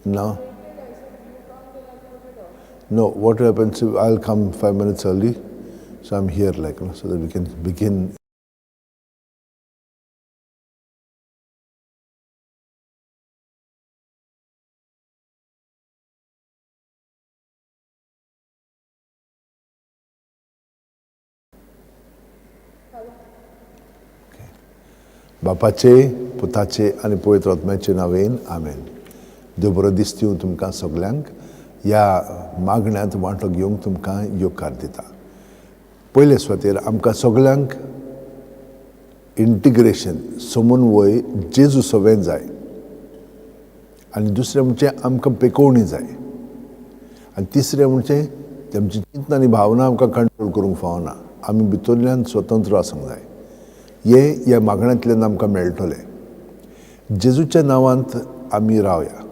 No. No, what happens, I'll come 5 minutes early, so I'm here like, so that we can begin. बापाचे, पुताचे आणि पवित्र आत्म्याचे नावेन आमेन. देव बरो दीस दिवं तुमकां सगल्यांक. ह्या मागण्यांत वांटो घेवंक तुमकां येवकार दिता. पयले सुवातेर आमकां सगल्यांक इंटिग्रेशन समन्वय जेजू सवें जाय. आनी दुसरें म्हणजे आमकां पेकोवणी जाय. आनी तिसरें म्हणजे आमची चिंतन आनी भावना आमकां कंट्रोल करूंक फावना. आमी भितरल्यान स्वतंत्र आसूंक जाय. हे ह्या मागण्यांतल्यान आमकां मेळटलें. जेजूच्या नांवांत आमी रावया.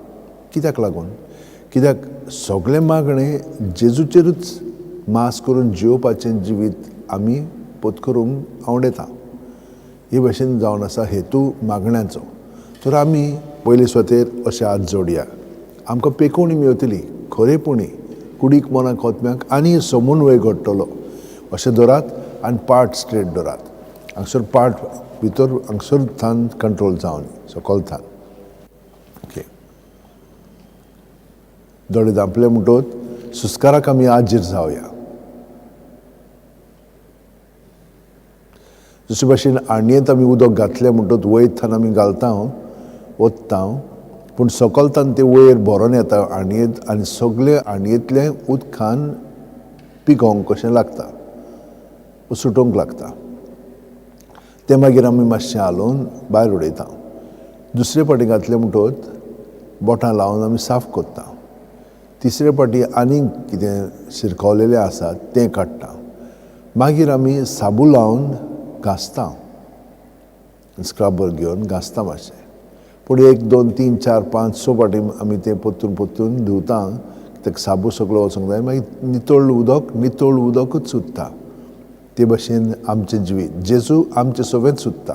कित्याक लागून? कित्याक सगळे मागणे जेजूचेरूच मास करून जिवपाचें जिवीत आमी पत्करूंक आवडेता. हे भशेन जावन आसा हेतू मागण्यांचो. तर आमी पयले सुवातेर अशें हात जोडया. आमकां पेकोवणी मेवतली खरेपणी कुडीक मनाक आत्म्याक आनी समन्वय घडटलो अशें धरात आनी पार्ट स्ट्रेट धरात. हांगसर पार्ट भितर हांगसर थान कंट्रोल जावन सकलथान. ओके, दोळे धांपले म्हणटोच सुस्काराक आमी हाजीर जावया. दुसरे भाशेन आणयेंत आमी उदक घातलें म्हणटोच वयर थान आमी घालता ओतता, पूण सकलतान ते वयर भरोन येता आणयेंत आनी सगळे आणयेंतलें उदकान पिकोवंक कशें लागता, सुटोवंक लागता. ते मागीर आमी मातशें हालोवन भायर उडयता. दुसरे फावटी घातलें म्हणटोच बोटां लावन आमी साफ करता. तिसरे फावटी आनीक कितें शिरकवलेलें आसा तें काडटा. मागीर आमी साबू लावन घासता. स्क्रबर घेवन घासता मातशें. पूण 1, 2, 3, 4, 5, 6 फावटी आमी तें पोत्तून धुवता. कित्याक साबू सगळो वचूंक जाय. मागीर नितळ उदकूच सुट्टा. ते भशेन आमचें जिवीत जेजू आमचे सवें सुट्टा.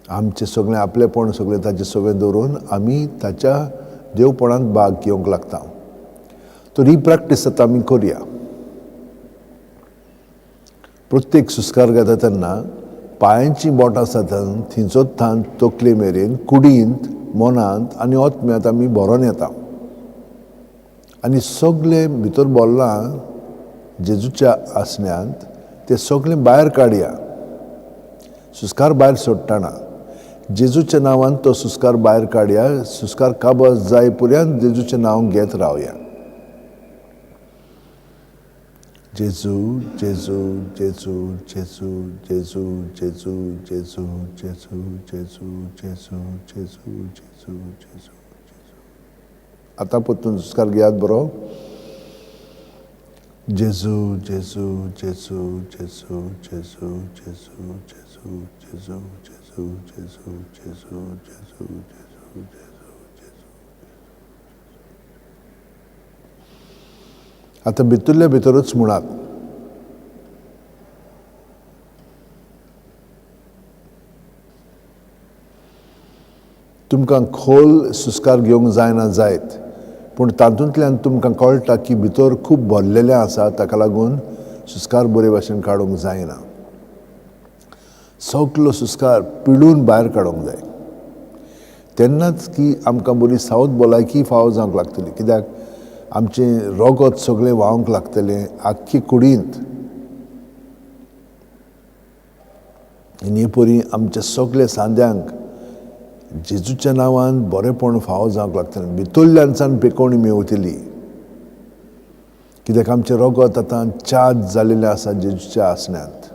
आमचें सगळें आपलेपण सगळें ताचे सवें दवरून आमी ताच्या देवपणांत भाग घेवंक लागता. तर ही प्रॅक्टीस आतां आमी करया. प्रत्येक सुस्कार घेता तेन्ना पांयांचीं बोटां आसात थिंचोच थान तकले मेरेन कुडींत मनांत आनी आत्म्यांत आमी भरोन येता. आनी सगळें भितर भरलां जेजूच्या आसण्यांत तें सगळें भायर काडया. सुस्कार भायर सोडटाना जेजूच्या नांवान तो सुस्कार भायर काडया. सुस्कार काबार जाय पर्यंत जेजूचें नांव घेत रावया. जेजू जेजू जेजू जेजू जेजू जेजू जेजू जेजू जेजू जेजू जेजू जेजू जेजू. आतां परतून सुस्कार घेयात बरो. जेजू जेजू जेजू जेजू जेजू जेजू जेजू जेजू जेजू जेजू जेजू जेजू जेजू जेजू. आतां भितरल्या भितरूच म्हणात. तुमकां खोल सुस्कार घेवंक जायना जायत, पूण तातूंतल्यान तुमकां कळटा की भितर खूब भरलेलें आसा. ताका लागून सुस्कार बरे भाशेन काडूंक जायना. सगलो सुस्कार पिळून भायर काडूंक जाय. तेन्नाच की आमकां बरी सावध भलायकी फावो जावंक लागतली. कित्याक आमचें रगत सगळें व्हांवंक लागतलें आख्खी कुडींत. आनी परी आमच्या सगळ्या सांद्यांक जेजूच्या नांवान बरेपण फावो जावंक लागतलें. भितरल्यानसान पेकोवणी मेवतली. कित्याक आमचें रगत आतां चाद जाल्लेलें आसा जेजूच्या आसण्यांत.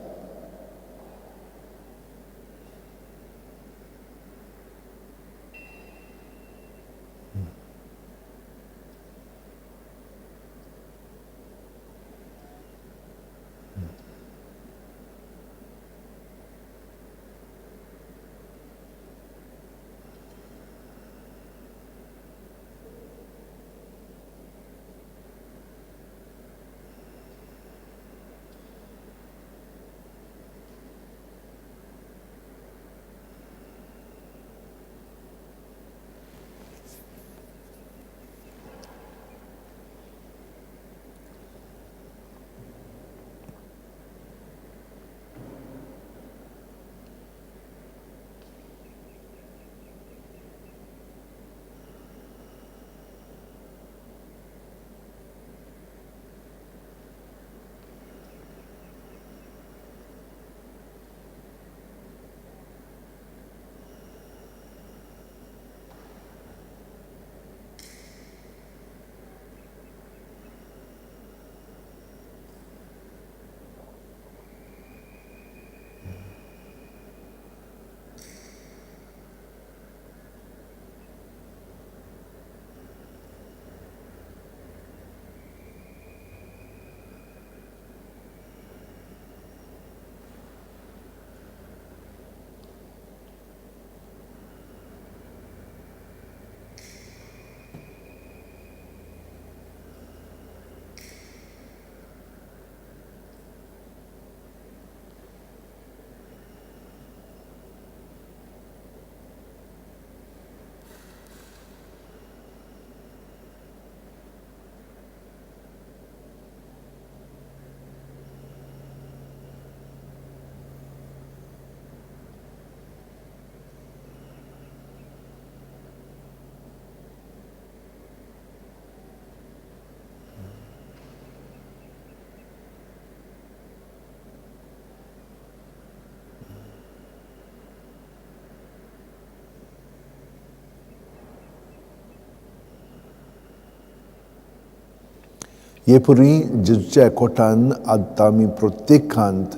हे परी जेजूच्या एकवटान आतां आमी प्रत्येकांत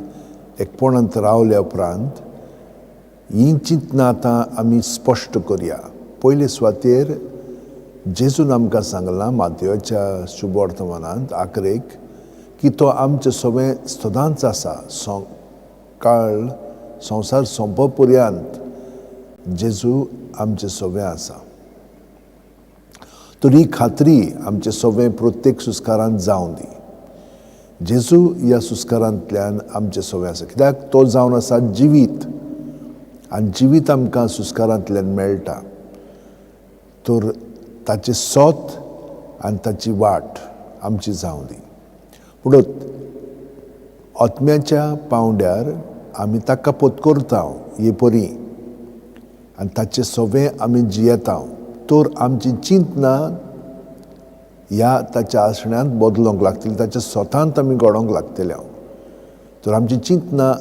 एकपणांत रावल्या उपरांत ही चिंतना आतां आमी स्पश्ट करया. पयले सुवातेर जेजून आमकां सांगलां मातयेच्या शुभ वर्तमानांत आखरेक की तो आमचें सगळें सदांच आसा. संवसार सोंप पर्यंत जेजू आमचें सगळें आसा. तर ही खात्री आमचें सगळें प्रत्येक सुस्कारांत जावं दी. जेजू ह्या सुस्कारांतल्यान आमचें सगळें आसा, कित्याक तो जावन आसा जिवीत, आनी जिवीत आमकां सुस्कारांतल्यान मेळटा. तर ताचें सोत आनी ताची वाट आमची जावं दी. म्हणून आत्म्याच्या पांवड्यार आमी ताका पत्करता हे परी आनी ताचें सगळें आमी जियेता. तर आमची चिंतना ह्या ताच्या आसण्यांत बदलोंक लागतली, ताच्या स्वतांत आमी घडोवंक लागतले. तर आमची चिंतना,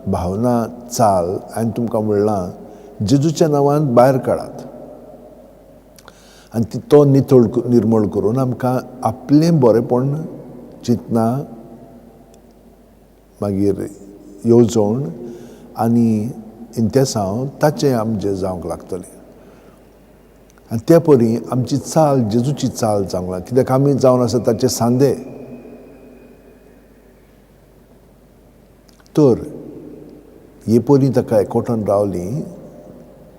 भावना, चाल हांवें तुमकां म्हणलां जेजूच्या नांवान भायर काडात आनी तो निर्मळ करून आमकां आपलें बरेंपण चिंतना मागीर येवजण आनी इंतेसांव ताचें आमचें जावंक लागतलें. आनी त्या परी आमची चाल जेजूची चाल जावंक लागता, कित्याक आमी जावन आसा ताचे सांदे. तर हे परी ताका एकवटान रावली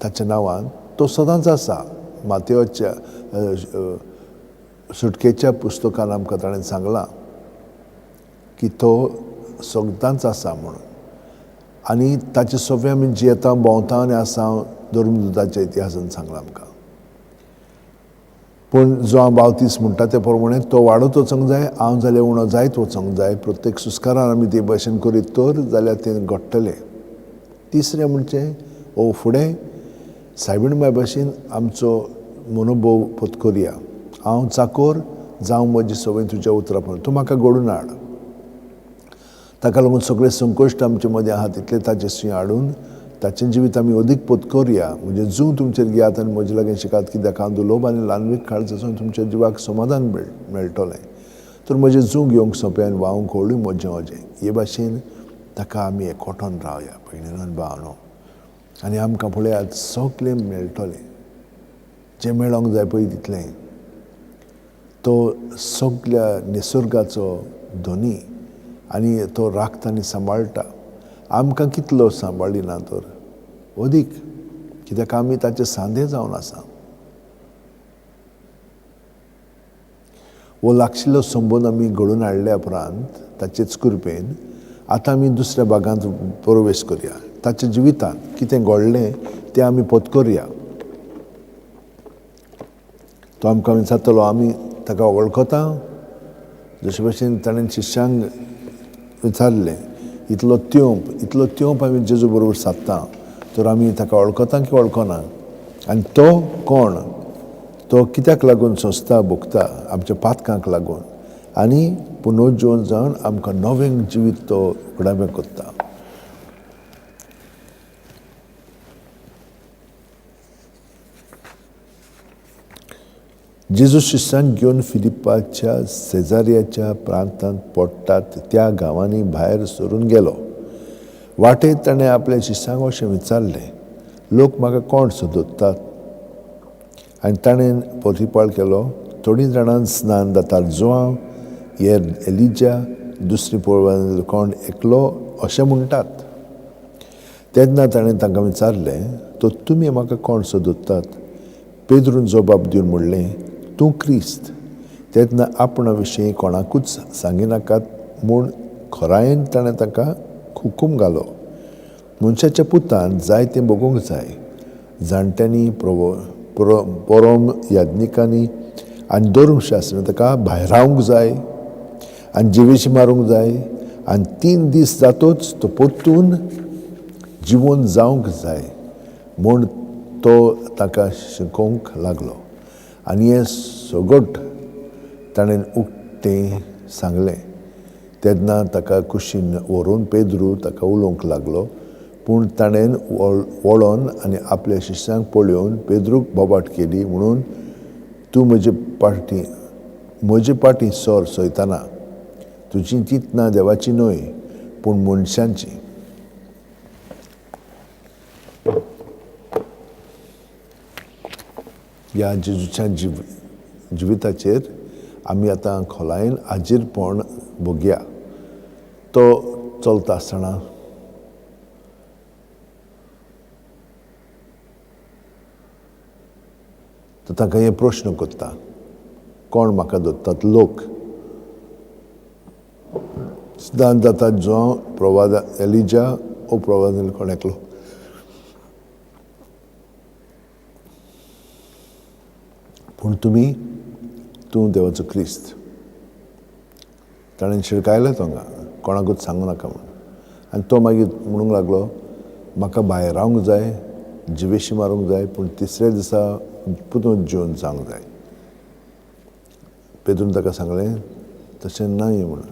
ताच्या नांवान तो सदांच आसा. मातयेच्या सुटकेच्या पुस्तकान आमकां ताणें सांगलां की तो सदांच आसा म्हणून. आनी ताचें सगळें आमी जियेता, भोंवता आनी आसा धर्मदुताच्या इतिहासान सांगलां आमकां. पूण जो हांव बावतीस म्हणटा ते प्रमाणे तो वाडत वचूंक जाय, हांव जाल्यार उणो जायत वचूंक जाय. प्रत्येक सुस्कारान आमी ते भशेन करीत तर जाल्यार तें घडटलें. तिसरें म्हणचें फुडें सायबीण माय भाशेन आमचो मनोभव पत्करया. हांव चाकोर जावं म्हजी सगळीं तुज्या उतरां पळय, तूं म्हाका घडोवन हाड. ताका लागून सगळे संकश्ट आमचे मदीं आहा तितले ताचे शी हाडून ताचें जिवीत आमी अदीक पत्करया. म्हणजे जूं तुमचेर घेयात आनी म्हजे लागीं शिकात, कित्याक हांव दुलोब आनी ल्हानवीक काळजासून तुमच्या जिवाक समाधान मेळटलें. तर म्हजें जूं घेवंक सोंपें आनी व्हांवूंक व्हडली म्हजें ओजें. हे भाशेन ताका आमी एकवटान रावया भयणीनो आनी भावानो. आनी आमकां पळयात सगळें मेळटलें जें मेळोंक जाय पळय तितलें. तो सगळ्या निसर्गाचो धनी आनी तो राखता आनी सांबाळटा. आमकां कितलो सांबाळिना तर अदीक, कित्याक आमी ताचे सांदे जावन आसा. हो लागशिल्लो संबंद आमी घडोवन हाडल्या उपरांत ताचेच कृपेन आतां आमी दुसऱ्या भागांत प्रवेश करया. ताच्या जिवितांत कितें घडलें तें आमी पत्करया. तो आमकां विचारतलो, आमी ताका वळखता. जशे भशेन ताणें शिश्यांक विचारलें, इतलो त्योंप आमी जेजू बरोबर सादता, तर आमी ताका वळखता की वळखना. आनी तो कोण, तो कित्याक लागून सोंसता भोगता आमच्या पातकांक लागून, आनी पुनर्जीवन जावन आमकां नवें जिवीत तो उगडामें करता. जेजू शिश्यांक घेवन फिलिपाच्या सेजारियाच्या प्रांतांत पडटात त्या गांवांनी भायर सरून गेलो. वाटेर ताणें आपल्या शिश्यांक अशें विचारलें, लोक म्हाका कोण सोदतात? आनी ताणें प्रतिपाळ केलो, थोडीं जाणां स्नान जातात जोआंव, हेर एलिजा, दुसरी पळोवन कोण एकलो अशें म्हणटात. तेन्ना ताणें तांकां विचारलें, तो तुमी म्हाका कोण सोदतात? पेद्रून जबाब दिवन म्हणलें, तूं क्रिस्त. तेन्ना आपणा विशीं कोणाकूच सांगिनाकात म्हूण खरायेन ताणें तांकां हुकूम घालो. मनशाच्या पुतान जाय तें भोगूंक जाय. जाणट्यांनी, परम याज्ञिकांनी आनी धर्मशास्त्रांनी ताका भायर रावंक जाय आनी जिवेशी मारूंक जाय, आनी 3 दीस जातूच तो परतून जिवोवन जावंक जाय म्हूण तो ताका शिकोवंक लागलो. आनी हें सगट ताणें उक्तें सांगलें. तेन्ना ताका कुशीन व्हरून पेद्रू ताका उलोवंक लागलो. पूण ताणें वळोन आनी आपल्या शिश्यांक पळोवन पेद्रूक बोबाट केली म्हणून, तूं म्हजे म्हजे पाटी सोर सोयताना तुजी चिंतना देवाची न्हय पूण मनशांची. ह्या जेजूच्या जिविताचेर आमी आतां खोलायेन हाजीरपण बगुया. तो चलता आसतना तो ताका हे प्रश्न करता, कोण म्हाका धरतात लोक. सिद्धांत जाता जो प्रवाद एलिजा ओ प्रवाद कोण एकलो. पूण तूं देवाचो क्रिस्त. ताणें शिडकायलें हांगा कोणाकूच सांगू नाका म्हणून. आनी तो मागीर म्हणूंक लागलो म्हाका भायर रावंक जाय, जिवेशी मारूंक जाय, पूण तिसऱ्या दिसा परतून जिवन जावंक जाय. पेद्रून ताका सांगलें तशें न्हय म्हणून.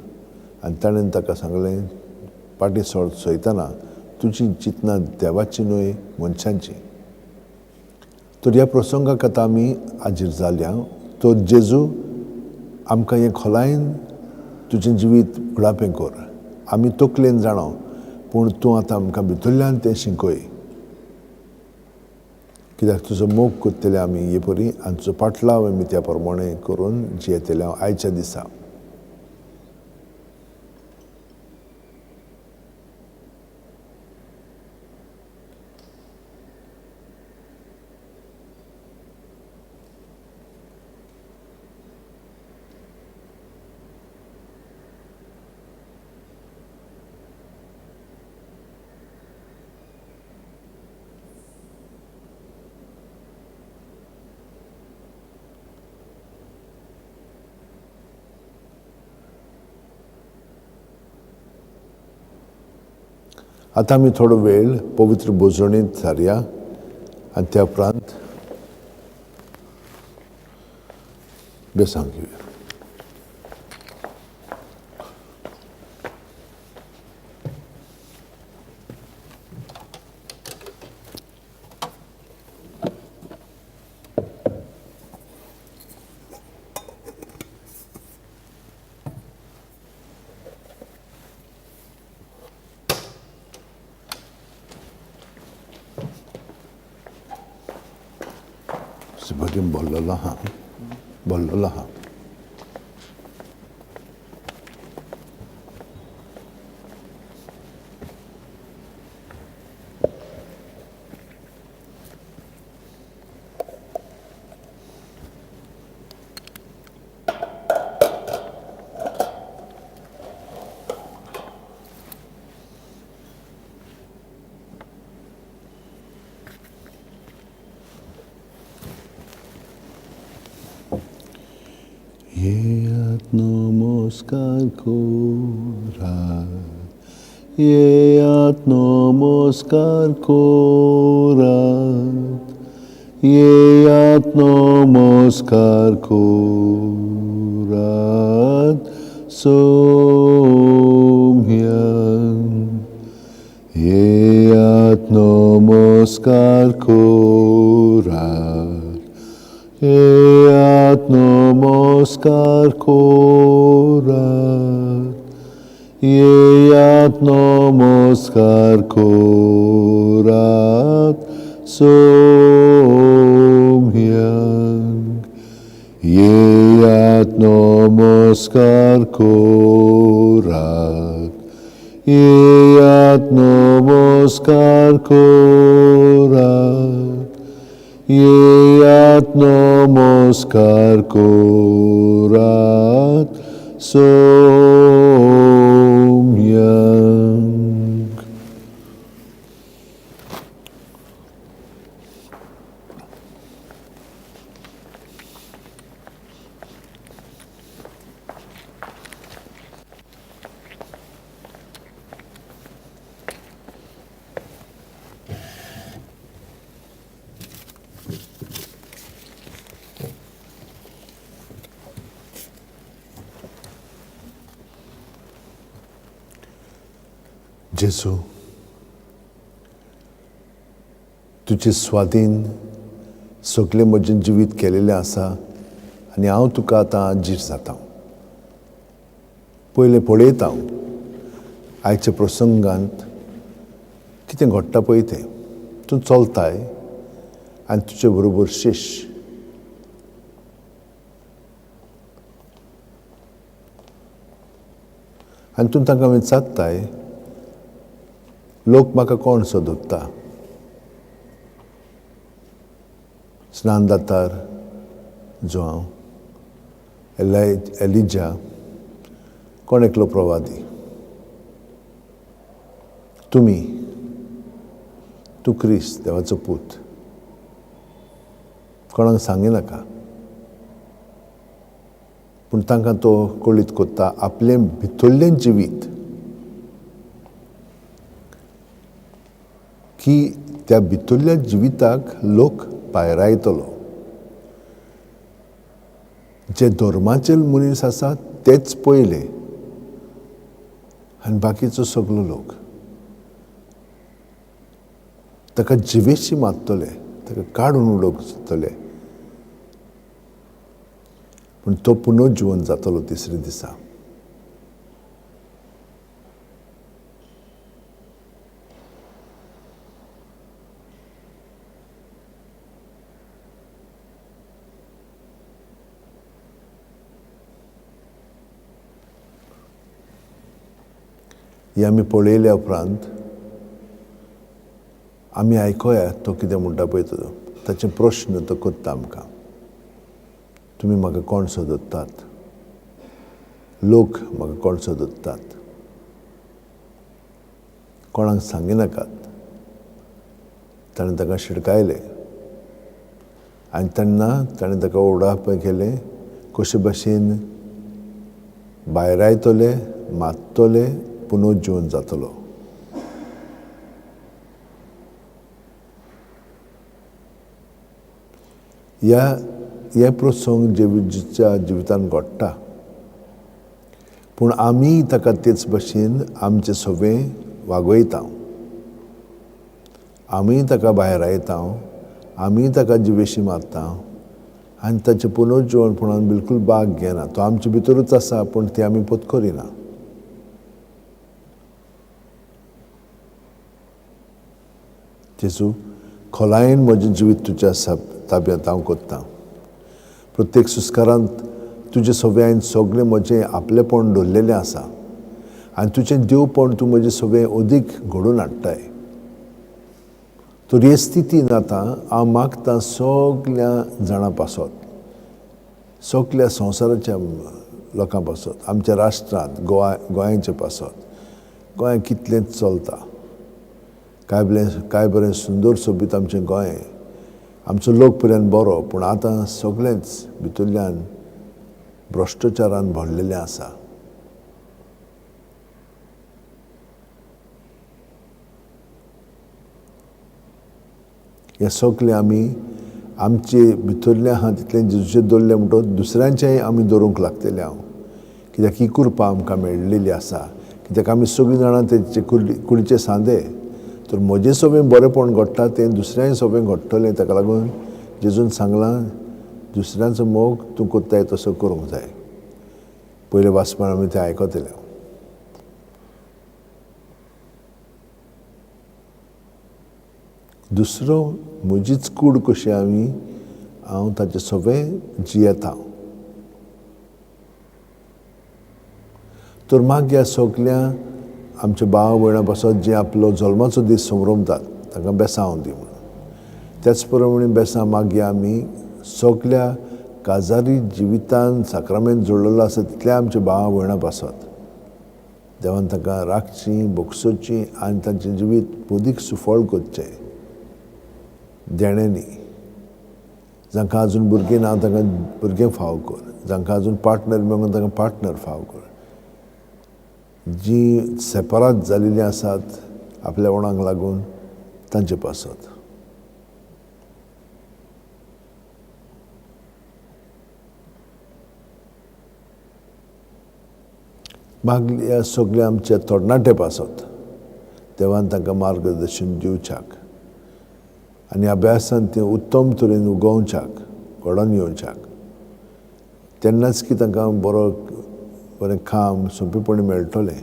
आनी ताणें ताका सांगलें पाटी सोयताना तुजी चिंतना देवाची न्हय मनशांची. तर ह्या प्रसंगाक आतां आमी हाजीर जाल्या. तो जेजू आमकां हें खोलायेन तुजें जिवीत उगडापें कर. आमी तकलेन जाणो पूण तूं आतां आमकां भितरल्यान तें शिकय. कित्याक तुजो मोग करतले आमी हे परी आनी तुजो पाटलाव आमी त्या प्रमाणे करून जियेतले आयच्या दिसा. आतां आमी थोडो वेळ पवित्र भोजोनींत सारया आनी त्या उपरांत बेसांव घेवया. Sebagian bolehlah, bolehlah. Namaskar korat, yeat namaskar korat, yeat namaskar korat, somhyam, yeat namaskar korat. Yeat namaskar korat, yeat namaskar korat, somhyang. Yeat namaskar korat, yeat namaskar korat. Yeat namaskar korat, somhyang. जेजू, तुजें स्वाधीन सगळें म्हजें जिवीत केलेलें आसा आनी हांव तुका आतां जीर जाता. पयलें पळयता आयच्या प्रसंगांत कितें घडटा पळय तें. तूं चलताय आनी तुजे बरोबर शिश्य. आनी तूं तांकां विचारताय, लोक म्हाका कोण सोदता. स्नान दातार जोआंव, एलिजा, कोण एकलो प्रवादी. तुमी, तूं क्रिस्त देवाचो पूत. कोणाक सांगिनाका. पूण तांकां तो कळीत कोत्ता आपलें भितरलें जिवीत की त्या भितरल्या जिविताक लोक भायर आयतलो. जे धर्माचे मनीस आसा तेच पयले आनी बाकीचो सगलो लोक ताका जिवेशी मारतले, ताका काडून उडोवतले. पूण तो पुनर्जीवन जातलो तिसऱ्या दिसा. हे आमी पळयल्या उपरांत आमी आयकोया तो कितें म्हणटा पळय ताचे प्रश्न तो कोत्ता आमकां. तुमी म्हाका कोण सोदतात. लोक म्हाका कोण सोदतात. कोणाक सांगिनाकात. ताणें ताका शिडकायलें आनी तेन्ना ताणें ताका ओडावपाक गेलें. कशे भाशेन भायर आयतले, मारतले, पुनर्जीवन जातलो. हे प्रसंग जेजूच्या जिवितान घडटा. पूण आमी ताका तेच भाशेन आमचें सगळें वागयता. आमी ताका भायर आयता, आमी ताका जिवेशी मारता आनी ताचें पुनर्जीवनपणान बिलकूल भाग घेना. तो आमचे भितरूच आसा पूण ती आमी पत्करिना. जेजू, खोलायेन म्हजें जिवीत तुज्या ताब्यांत हांव कोत्तां. प्रत्येक सुस्कारांत तुजें सगळें हांवें सगळें म्हजें आपलेपण दवरलेलें आसा आनी तुजें देवपण तूं म्हजें सगळें अदीक घडोवन हाडटाय. तर हे स्थितीन आतां हांव मागतां सगल्या जाणां पासत, सगल्या संवसाराच्या लोकां पासत, आमच्या राष्ट्रांत गोंयाचे पासत. गोंय कितलें चलता. काय बरें सुंदर सोबीत आमचें गोंय. आमचो लोक पर्यंत बरो, पूण आतां सगळेंच भितरल्यान भ्रश्टाचारान भरलेलें आसा. हे सगळें आमी आमचे भितरलें आहा तितलें जेजूचेर दवरलें म्हणटच दुसऱ्यांचेंय आमी दवरूंक लागतले हांव. कित्याक ही कृपा आमकां मेळिल्ली आसा. कित्याक आमी सगळीं जाणां तेचे कुडीचे सांदे. तर म्हजें सगळें बरेंपण घडटा तें दुसऱ्याय सगळें घडटलें. ताका लागून जेजून सांगलां, दुसऱ्यांचो मोग तूं कोत्ताय तसो करूंक जाय. पयले वाचपान आमी तें आयकतले. दुसरो म्हजीच कूड कशी हांव ताचें सगळें जियेता. तर मागीर सगल्या आमच्या भाव भयणां पासत जे आपलो जल्माचो दीस संभ्रमतात तांकां बेसांव दी म्हणून. त्याच प्रमाणे बेसां मागीर आमी सगल्या काजारी जिवितान साक्रामेंत जोडलेलो आसा तितल्या आमच्या भाव भयणां पासत. देवान तांकां राखचीं, भोगसोवचीं आनी तांचें जिवीत अदीक सुफळ करचें देण्यांनी. जांकां आजून भुरगीं ना तांकां भुरगें फाव कर. जांकां आजून पार्टनर मेळूंक तांकां पार्टनर फाव कर. जीं सेपराट जाल्लीं आसात आपल्या ओणाक लागून तांचे पासत. मागल्या सगळ्या आमच्या तरणाटे पासत देवान तांकां मार्गदर्शन दिवच्याक आनी अभ्यासान तें उत्तम तरेन उगोवच्याक, घडोवन येवच्याक. तेन्नाच की तांकां बरें काम सोंपेपणी मेळटलें.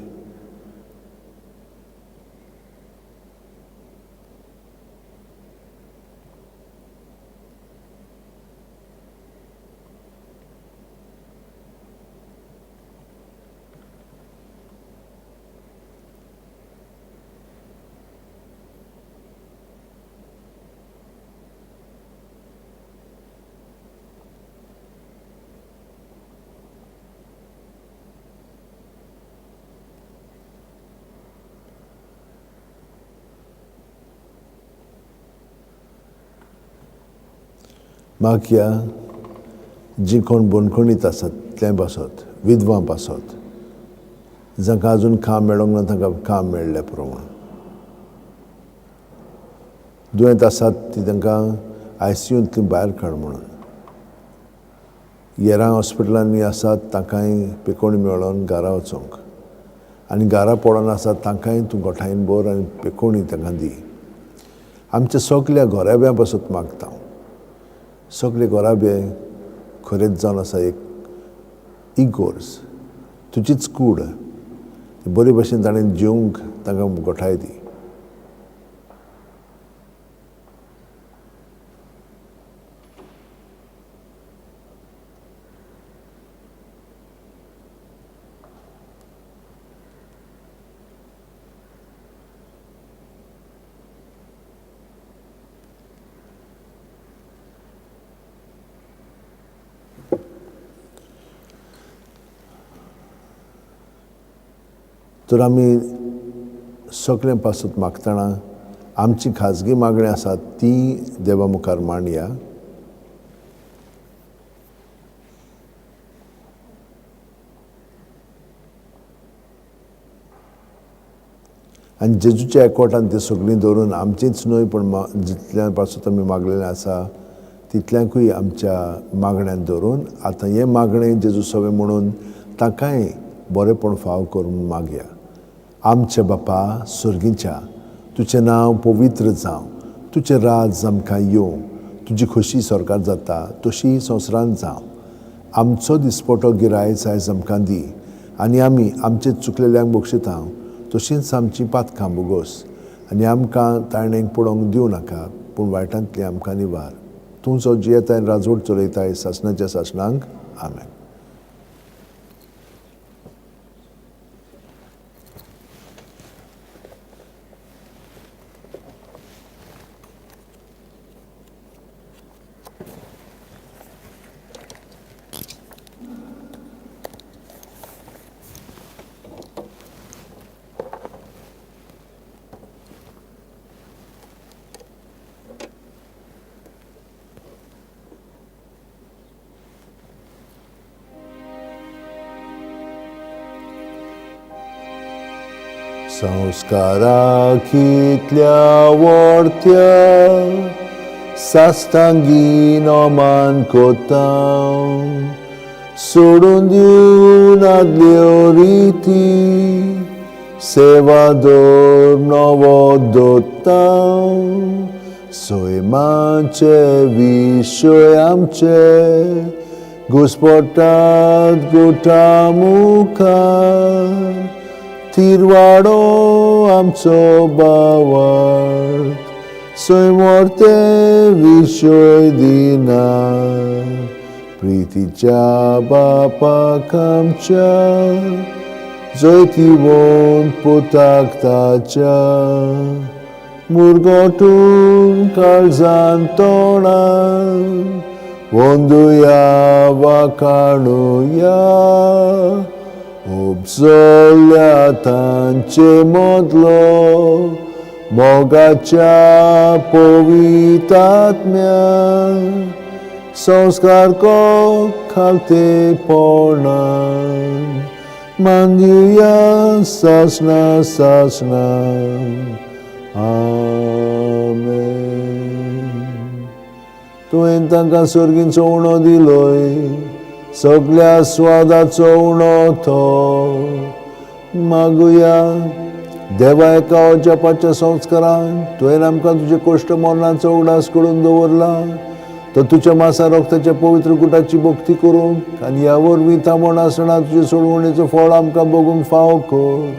म्हाका ह्या जी कोण बंदखणींत आसात ते पासत, विधवां पासत, जांकां आजून काम मेळोंक ना तांकां काम मेळ्ळ्या प्रमाण, दुयेंत आसात ती तांकां ICUंतली भायर काड म्हणून, येरा हॉस्पिटलांनी आसात तांकांय पेकोवणी मेळोन घरा वचोंक, आनी घरा पडोन आसात तांकांय तूं गोठायन भर आनी पेकोवणी तांकां दी. आमच्या सगल्या गोऱ्याब्यां पासत मागता हांव. सगळे गोराबे खरेंच जावन आसा एक इगोर्ज, तुजीच कूड, बरे भशेन ताणें जेवंक तांकां गोठाय दी. तर आमी सगळें पासत मागतना आमची खाजगी मागणी आसा ती देवा मुखार मांडया. आनी जेजूच्या एकवटान ती सगळीं दवरून आमचीच न्हय पण जितल्या पासत आमी मागलेलें आसा तितल्यांकूय आमच्या मागण्यांत दवरून आतां हें मागणें जेजू सवें म्हणून ताकाय बरेंपण फाव करून मागया. आमचे बापा सुर्गीच्या, तुजें नांव पवित्र जावं, तुजें राज आमकां येवं, तुजी खोशी स्वर्गांत जाता तशी संवसारांत जावं. आमचो दिसपटो गिरायज आयज आमकां दी, आनी आमी आमचे चुकलेल्यांक बक्षिता तशींच आमची पातकां बोगोस, आनी आमकां ताळणेक पडोवंक दिवं नाका, पूण वायटांतली आमकां निवार. तूं जो जियेताय राजवट चलयताय सासणाच्या सासणांक. आमेन. संस्काराक इतल्या व्हडत्या साश्टांगीन ओमान कोत्ता, सोडून दिवन आदल्यो रिती सेवादोर नवो दोत्ता. सैमाचे विशय आमचे घुस्पटात गोठा मुखार, तिरवाडो आमचो बावार्थ, सैमोरते विशय दिना. प्रितीच्या बापाक आमच्या, जैतिवंत पुताक ताच्या, मुरगोटून काळजान तोणान, वंदुया वा काणुया. उपजल्या तांचे मदलो मोगाच्या पवित्र आत्म्यान, संस्कार को खालते पोरणान, मान दिवया सासणा सासणा. आमेन. तुवें तांकां सर्गींचो उणो दिलोय, सगळ्या स्वादाचो उणो तो. मागुया देवा एका जपाच्या संस्कारान तुवें आमकां तुजे कश्ट मरणाचो उगडास करून दवरला, तर तुझ्या मासा रक्ताच्या पवित्र कुटाची भक्ती करूंक आनी ह्या वरवीं तामण आसतना तुजे सोडवणेचो फळ आमकां बगूंक फाव कर.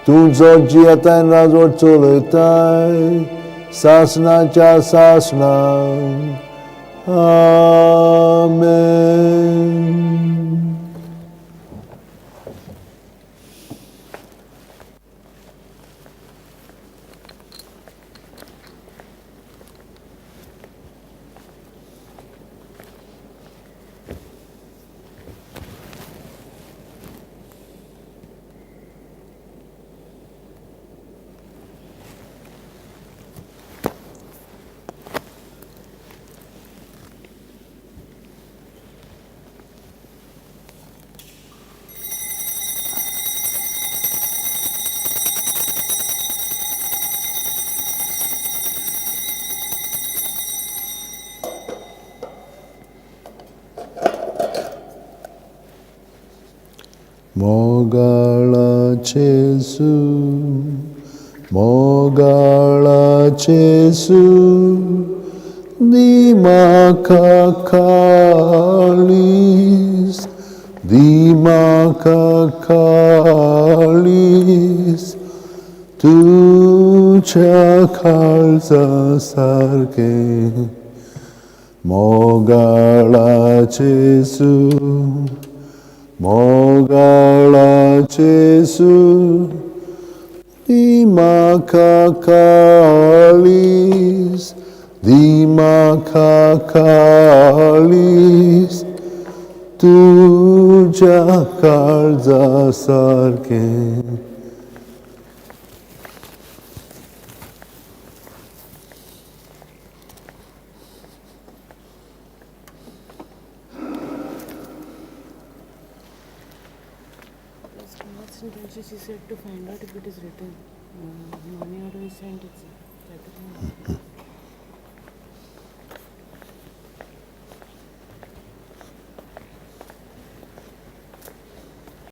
तूं जो जी येताय राजवट चलयताय सासणाच्या सासणां. आमेन. Mogalaccesu, Mogalaccesu, Dimakacalis, Dimakacalis, Tu Chakalza Sarke, Mogalaccesu, Mogalaccesu, Dimakacalis, Dimakacalis, Tuja kalza sarke. She said to find out if it is written. Mani Ado is sent it.